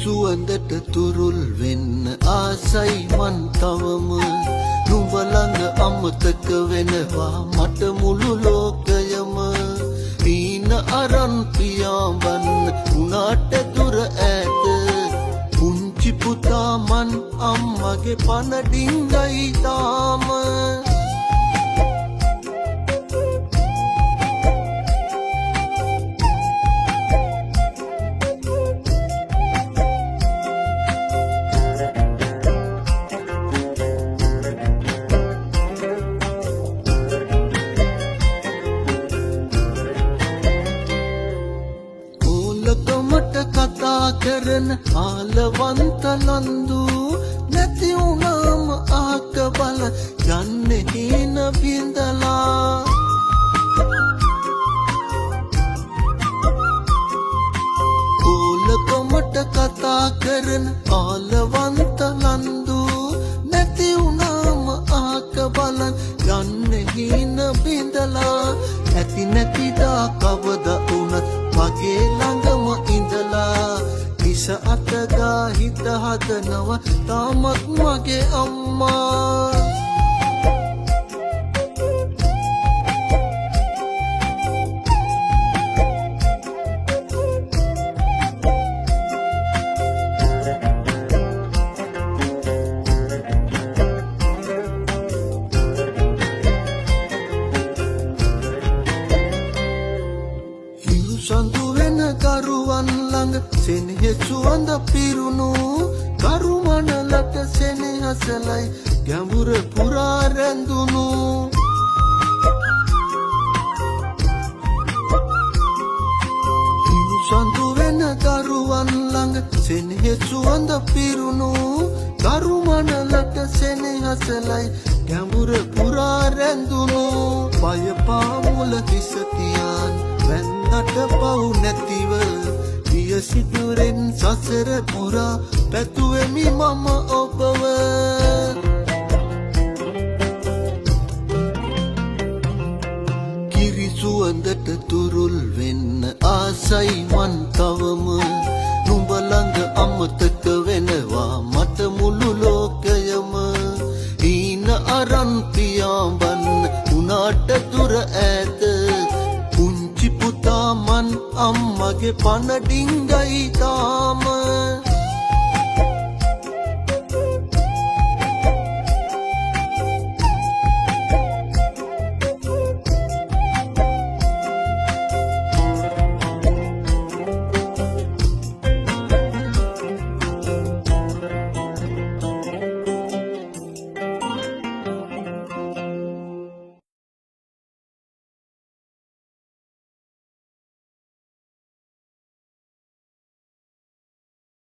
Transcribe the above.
සුවඳට තුරුල් වෙන්න ආසයි මන් තවම නුඹ ළඟ අමතක වෙනවා මට මුළු ලෝකයම පීන අරන් පියාඹන්න උනාට දුර ඈත පුංචි පුතා මන් අම්මගේ පන ඩිංගයි තාම කතා කරන ආලවන්ත ලන්දු නැති වුණාම ආක බල යන්නේ හීන බින්දලා ඕලකමට කතා කරන ආලවන්ත ලන්දු නැති වුණාම ආක බල යන්නේ හීන බින්දලා ඇති නැතිදා කවද වුණත් මගේ ළඟම ඉඳලා හිස අතගා හිත හදනවා තාමත් මගේ අම්මා සඳු වෙන කරුවන් ළඟ සෙනෙහ සුවඳ පිරුණු කරුමණලට සෙනෙහසලයි ගැඹුර පුරා රැඳුණු සඳු වෙන කරුවන් ළඟ සෙනෙහ සුවඳ පිරුණු කරුමණලට සෙනෙහසලයි ගැඹුර පුරා රැඳුණු පය පාමුල හිස තියාන් වැන්නට පව් නැතිව පිය සිදුරෙන් සසර පුරා පැතුවෙමි මම ඔබව කිරි සුවඳට තුරුල් වෙන්න ආසයි මන් තවම නුඹ ළඟ අමතක වෙනවා මට මුළු ලෝකයම හීන අරන් පියාඹන්න උනාට දුර ඈත පුංචි පුතා මන් අම්මගේ පන ඩිංගයි තාම